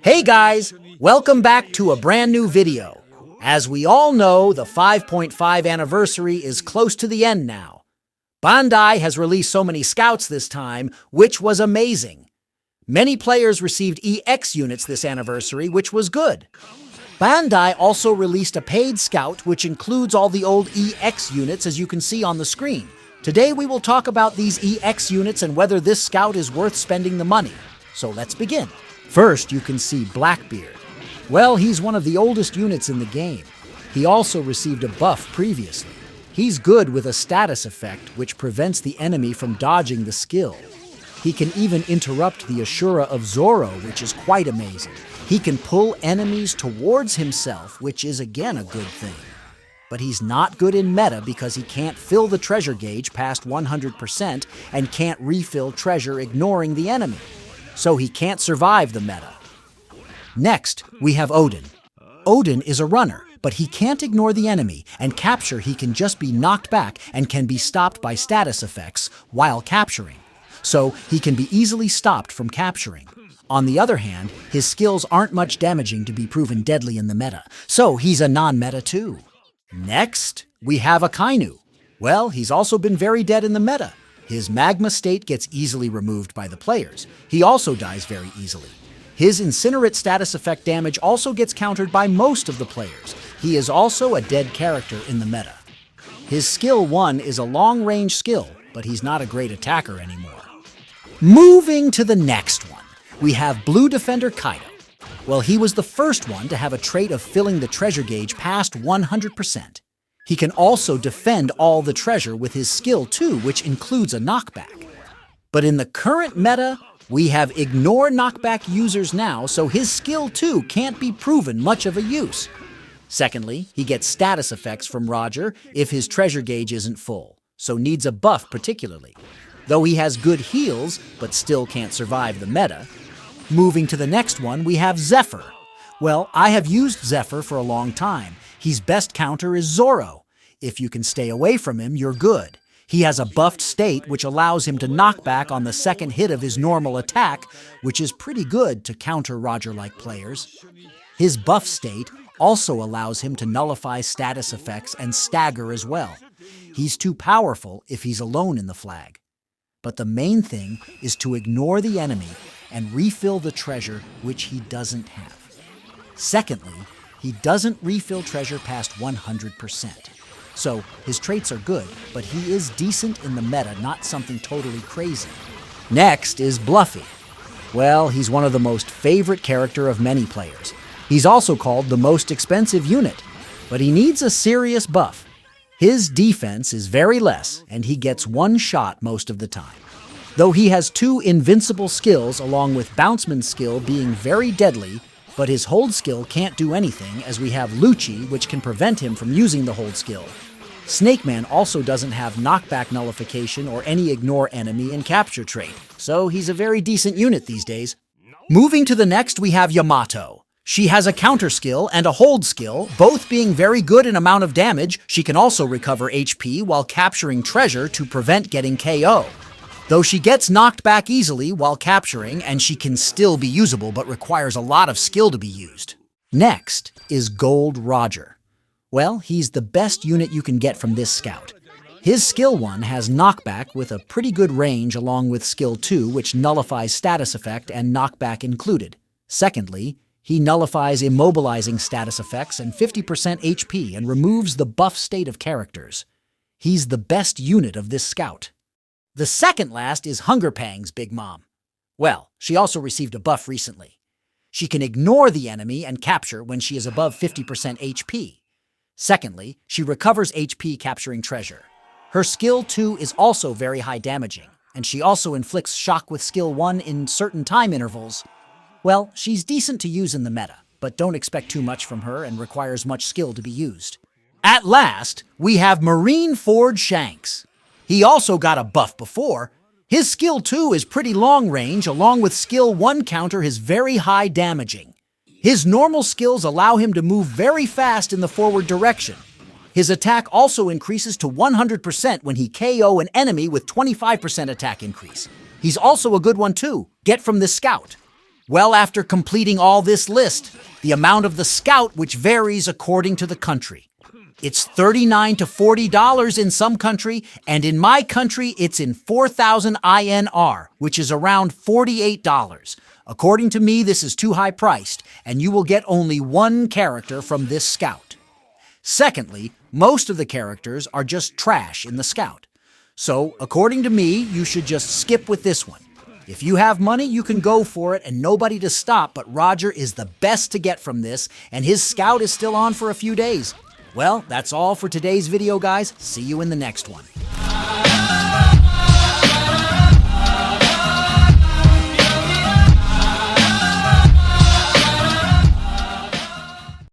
Hey guys, welcome back to a brand new video. As we all know, the 5.5 anniversary is close to the end now. Bandai has released so many scouts this time, which was amazing. Many players received EX units this anniversary, which was good. Bandai also released a paid scout, which includes all the old EX units as you can see on the screen. Today we will talk about these EX units and whether this scout is worth spending the money. So let's begin. First, you can see Blackbeard. Well, he's one of the oldest units in the game. He also received a buff previously. He's good with a status effect, which prevents the enemy from dodging the skill. He can even interrupt the Ashura of Zoro, which is quite amazing. He can pull enemies towards himself, which is again a good thing. But he's not good in meta because he can't fill the treasure gauge past 100% and can't refill treasure ignoring the enemy. So he can't survive the meta. Next, we have Odin. Odin is a runner, but he can't ignore the enemy, and capture he can just be knocked back and can be stopped by status effects while capturing. So he can be easily stopped from capturing. On the other hand, his skills aren't much damaging to be proven deadly in the meta, so he's a non-meta too. Next, we have Akainu. Well, he's also been very dead in the meta. His magma state gets easily removed by the players. He also dies very easily. His incinerate status effect damage also gets countered by most of the players. He is also a dead character in the meta. His skill 1 is a long-range skill, but he's not a great attacker anymore. Moving to the next one, we have Blue Defender Kaido. Well, he was the first one to have a trait of filling the treasure gauge past 100%. He can also defend all the treasure with his skill 2, which includes a knockback. But in the current meta, we have ignore knockback users now, so his skill 2 can't be proven much of a use. Secondly, he gets status effects from Roger if his treasure gauge isn't full, so needs a buff particularly. Though he has good heals, but still can't survive the meta. Moving to the next one, we have Zephyr. Well, I have used Zephyr for a long time. His best counter is Zoro. If you can stay away from him, you're good. He has a buffed state which allows him to knock back on the second hit of his normal attack, which is pretty good to counter Roger-like players. His buff state also allows him to nullify status effects and stagger as well. He's too powerful if he's alone in the flag. But the main thing is to ignore the enemy and refill the treasure, which he doesn't have. Secondly, he doesn't refill treasure past 100%. So his traits are good, but he is decent in the meta, not something totally crazy. Next is Bluffy. Well, he's one of the most favorite character of many players. He's also called the most expensive unit, but he needs a serious buff. His defense is very less, and he gets one shot most of the time. Though he has 2 invincible skills along with Bounceman's skill being very deadly, but his hold skill can't do anything as we have Lucci, which can prevent him from using the hold skill. Snakeman also doesn't have knockback nullification or any ignore enemy and capture trait, so he's a very decent unit these days. Moving to the next, we have Yamato. She has a counter skill and a hold skill, both being very good in amount of damage. She can also recover HP while capturing treasure to prevent getting KO. Though she gets knocked back easily while capturing, and she can still be usable but requires a lot of skill to be used. Next is Gold Roger. Well, he's the best unit you can get from this scout. His skill 1 has knockback with a pretty good range along with skill 2, which nullifies status effect and knockback included. Secondly, he nullifies immobilizing status effects and 50% HP and removes the buff state of characters. He's the best unit of this scout. The second last is Hunger Pangs Big Mom. Well, she also received a buff recently. She can ignore the enemy and capture when she is above 50% HP. Secondly, she recovers HP capturing treasure. Her skill 2 is also very high damaging, and she also inflicts shock with skill 1 in certain time intervals. Well, she's decent to use in the meta, but don't expect too much from her and requires much skill to be used. At last, we have Marineford Shanks. He also got a buff before. His skill 2 is pretty long range, along with skill 1 counter is very high damaging. His normal skills allow him to move very fast in the forward direction. His attack also increases to 100% when he KO an enemy with 25% attack increase. He's also a good one too. Get from this scout. Well, after completing all this list, the amount of the Scout, which varies according to the country. It's $39 to $40 in some country, and in my country, it's in 4,000 INR, which is around $48. According to me, this is too high priced, and you will get only one character from this Scout. Secondly, most of the characters are just trash in the Scout. So, according to me, you should just skip with this one. If you have money, you can go for it and nobody to stop, but Roger is the best to get from this, and his Scout is still on for a few days. Well, that's all for today's video, guys. See you in the next one.